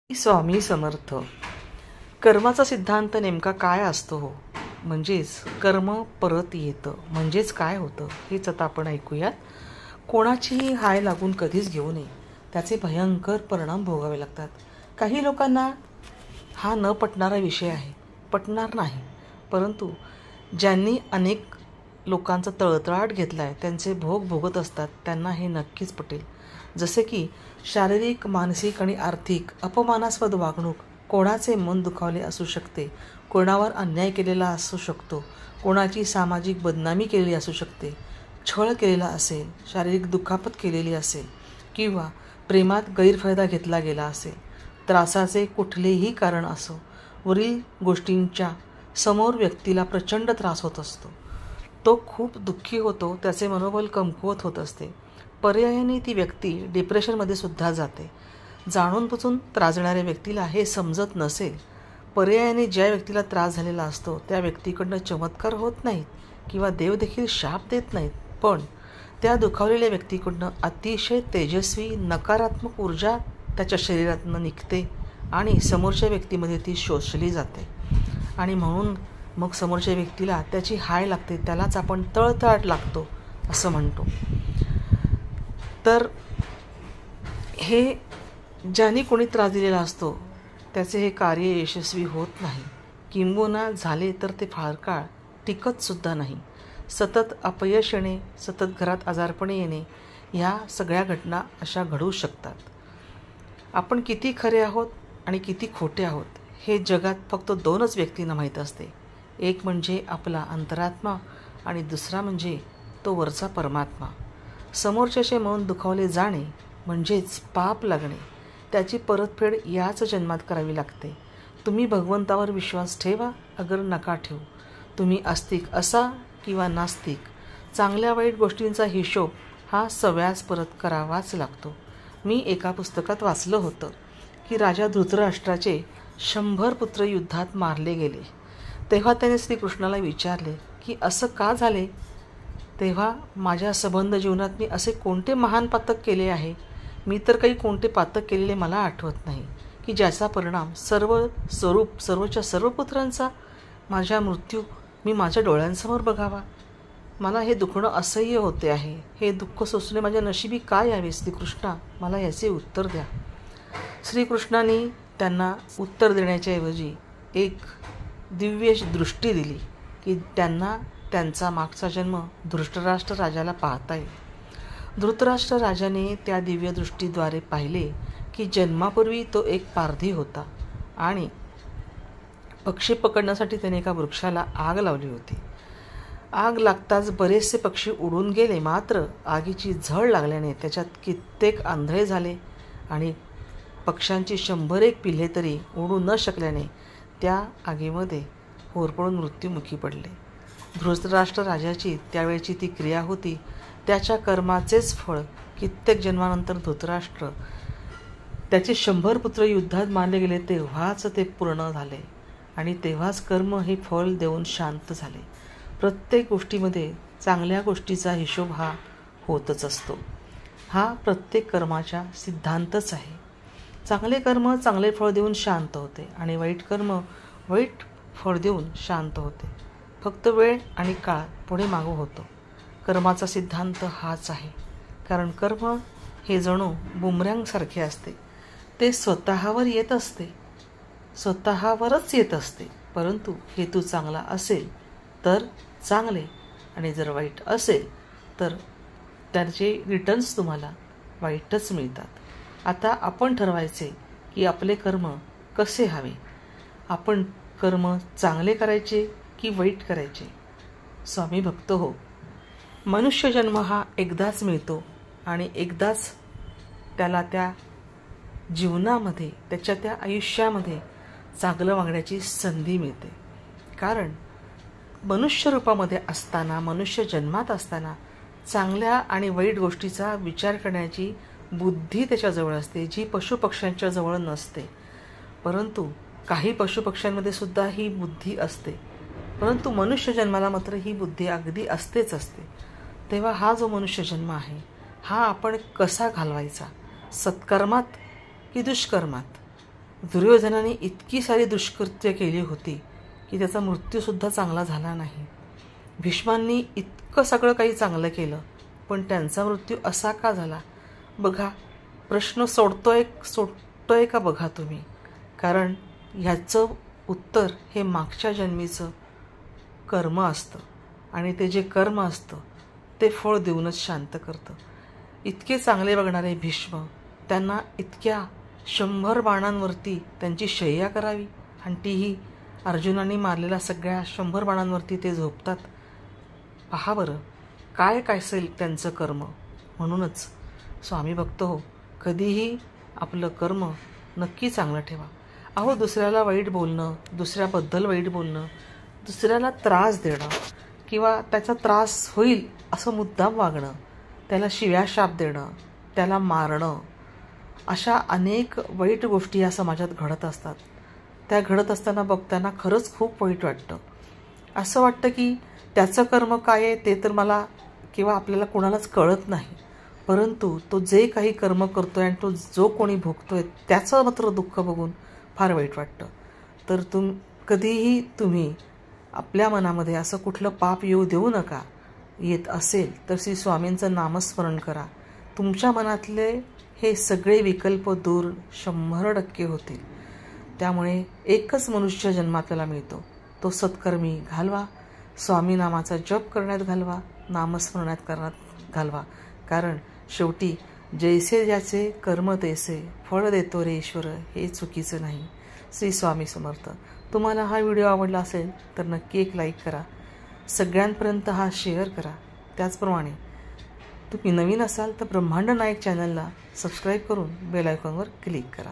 स्वामी समर्थ. कर्माचा सिद्धांत नेमका काय असतो हो? म्हणजेच कर्म परत येतं म्हणजेच काय होतं हेच आता आपण ऐकूयात. कोणाचीही हाय लागून कधीच घेऊ नये, त्याचे भयंकर परिणाम भोगावे लागतात. काही लोकांना हा न पटणारा विषय आहे, पटणार नाही, परंतु ज्यांनी अनेक लोकांचा तळतळाट घेतला आहे, त्यांचे भोग भोगत असतात, त्यांना हे नक्कीच पटेल. जसे की शारीरिक, मानसिक आणि आर्थिक अपमानास्पद वागणूक, कोणाचे मन दुखावले असू शकते, कोणावर अन्याय केलेला असू शकतो, कोणाची सामाजिक बदनामी केलेली असू शकते, छळ केलेला असेल, शारीरिक दुखापत केलेली असेल किंवा प्रेमात गैरफायदा घेतला गेला असेल, त्रासाचे कुठलेही कारण असो, वरील गोष्टींच्या समोर व्यक्तीला प्रचंड त्रास होत असतो. तो खूप दुःखी होतो, त्याचे मनोबल कमकुवत होत असते. पर्यायाने ती व्यक्ती डिप्रेशनमध्ये सुद्धा जाते. जाणून बुजून त्रास देणाऱ्या व्यक्तीला हे समजत नसेल. पर्यायाने ज्या व्यक्तीला त्रास झालेला असतो त्या व्यक्तीकडनं चमत्कार होत नाहीत किंवा देव देखील शाप देत नाहीत, पण त्या दुखावलेल्या व्यक्तीकडनं अतिशय तेजस्वी नकारात्मक ऊर्जा त्याच्या शरीरातून निघते आणि समोरच्या व्यक्तीमध्ये ती शोषली जाते. आणि म्हणून मग समोरच्या व्यक्तीला त्याची हाय लागते, त्यालाच आपण तळतळाट लागतो असं म्हणतो. तर हे ज्यांनी कोणी त्रास दिलेला असतो त्याचे हे कार्य यशस्वी होत नाही, किंबहुना झाले तर ते फार काळ टिकतसुद्धा नाही. सतत अपयश येणे, सतत घरात आजारपणे येणे, ह्या सगळ्या घटना अशा घडू शकतात. आपण किती खरे आहोत आणि किती खोटे आहोत हे जगात फक्त दोनच व्यक्तींना माहीत असते. एक म्हणजे आपला अंतरात्मा आणि दुसरा म्हणजे तो वरचा परमात्मा. समोरच्याचे मन दुखावले जाणे म्हणजेच पाप लागणे, त्याची परतफेड याच जन्मात करावी लागते. तुम्ही भगवंतावर विश्वास ठेवा अगर नका ठेवू, तुम्ही आस्तिक असा किंवा नास्तिक, चांगल्या वाईट गोष्टींचा हिशोब हा सव्यास परत करावाच लागतो. मी एका पुस्तकात वाचलं होतं की राजा धृतराष्ट्राचे 100 पुत्र युद्धात मारले गेले. तेव्हा त्याने श्रीकृष्णाला विचारले की असं का झाले? तेव्हा माझ्या संबंध जीवनात मी असे कोणते महान पातक केले आहे? मी तर काही कोणते पातक केलेले मला आठवत नाही की ज्याचा परिणाम सर्वच्या सर्व पुत्रांचा माझ्या मृत्यू मी माझ्या डोळ्यांसमोर बघावा. मला हे दुखणं असह्य होते आहे. हे दुःख सोसणे माझ्या नशिबी काय यावे? श्रीकृष्णा, मला याचे उत्तर द्या. श्रीकृष्णाने त्यांना उत्तर देण्याच्या ऐवजी एक दिव्य दृष्टी दिली की त्यांना त्यांचा मागचा जन्म धृतराष्ट्र राजाला पाहता येईल. धृतराष्ट्र राजाने त्या दिव्य दृष्टीद्वारे पाहिले की जन्मापूर्वी तो एक पारधी होता आणि पक्षी पकडण्यासाठी त्याने एका वृक्षाला आग लावली होती. आग लागताच बरेचसे पक्षी उडून गेले, मात्र आगीची झळ लागल्याने त्याच्यात कित्येक आंधळे झाले आणि पक्ष्यांची 101 पिल्ले तरी उडू न शकल्याने त्या आगीमध्ये होरपळून मृत्युमुखी पडले. धृतराष्ट्र राजाची त्यावेळची ती क्रिया होती. त्याच्या कर्माचेच फळ कित्येक जन्मानंतर धृतराष्ट्र त्याचे 100 पुत्र युद्धात मारले गेले तेव्हाच ते पूर्ण झाले आणि तेव्हाच कर्म हे फळ देऊन शांत झाले. प्रत्येक गोष्टीमध्ये चांगल्या गोष्टीचा हिशोब हा होतच असतो. हा प्रत्येक कर्माचा सिद्धांतच आहे. चांगले कर्म चांगले फळ देऊन शांत होते आणि वाईट कर्म वाईट फळ देऊन शांत होते. फक्त वेळ आणि काळ पुढे मागू होतो. कर्माचा सिद्धांत हाच आहे, कारण कर्म हे जणू बुमरँगसारखे असते. ते स्वतःवर येत असते, स्वतःवरच येत असते, परंतु हेतू चांगला असेल तर चांगले आणि जर वाईट असेल तर त्याचे रिटर्न्स तुम्हाला वाईटच मिळतात. आता आपण ठरवायचे की आपले कर्म कसे हवे. आपण कर्म चांगले करायचे की वाईट करायचे? स्वामी भक्त हो, मनुष्य जन्म हा एकदाच मिळतो आणि एकदाच त्याला त्या जीवनामध्ये, त्याच्या त्या आयुष्यामध्ये चांगलं वागण्याची संधी मिळते. कारण मनुष्य रूपामध्ये असताना, मनुष्य जन्मात असताना चांगल्या आणि वाईट गोष्टीचा विचार करण्याची बुद्धी त्याच्याजवळ असते, जी पशुपक्ष्यांच्या जवळ नसते. परंतु काही पशुपक्ष्यांमध्ये सुद्धा ही बुद्धी असते, परंतु मनुष्य जन्माला मात्र ही बुद्धी अगदी असतेच असते. तेव्हा हा जो मनुष्य जन्म आहे हा आपण कसा घालवायचा? सत्कर्मात की दुष्कर्मात? दुर्योधनाने इतकी सारी दुष्कृत्य केली होती की त्याचा मृत्यूसुद्धा चांगला झाला नाही. भीष्मांनी इतकं सगळं काही चांगलं केलं, पण त्यांचा मृत्यू असा का झाला? बघा, प्रश्न सोडतोय का बघा तुम्ही. कारण ह्याचं उत्तर हे मागच्या जन्मीचं कर्म असतं आणि ते जे कर्म असतं ते फळ देऊनच शांत करतं. इतके चांगले बघणारे भीष्म, त्यांना इतक्या 100 बाणांवरती त्यांची शय्या करावी आणि तीही अर्जुनाने मारलेल्या सगळ्या 100 बाणांवरती ते झोपतात. पहा बरं, काय असेल त्यांचं कर्म. म्हणूनच स्वामी भक्त हो, कधीही आपलं कर्म नक्की चांगलं ठेवा. अहो, दुसऱ्याला वाईट बोलणं, दुसऱ्याबद्दल वाईट बोलणं, दुसऱ्याला त्रास देणं किंवा त्याचा त्रास होईल असं मुद्दाम वागणं, त्याला शिव्याशाप देणं, त्याला मारणं, अशा अनेक वाईट गोष्टी या समाजात घडत असतात. त्या घडत असताना बघताना खरंच खूप वाईट वाटतं. असं वाटतं की त्याचं कर्म काय आहे ते तर मला किंवा आपल्याला कोणालाच कळत नाही, परंतु तो जे काही कर्म करतोय आणि तो जो कोणी भोगतोय त्याचं मात्र दुःख बघून फार वाईट वाटतं. तर कधीही तुम्ही आपल्या मनामध्ये असं कुठलं पाप येऊ देऊ नका. येत असेल तर श्री स्वामींचं नामस्मरण करा. तुमच्या मनातले हे सगळे विकल्प दूर 100% होतील. त्यामुळे एकच मनुष्य जन्म आपल्याला मिळतो, तो सत्कर्मी घालवा, स्वामी नामाचा जप करण्यात घालवा, नामस्मरणात करण्यात घालवा. कारण शेवटी जैसे ज्याचे कर्म तैसे फळ देतो रे ईश्वर, हे चुकीचं नाही. श्री स्वामी समर्थ. तुम्हाला हा व्हिडिओ आवडला असेल तर नक्की एक लाईक करा, सगळ्यांपर्यंत हा शेअर करा. त्याचप्रमाणे तुम्ही नवीन असाल तर ब्रह्मांड नायक चॅनलला सबस्क्राईब करून बेल आयकॉनवर क्लिक करा.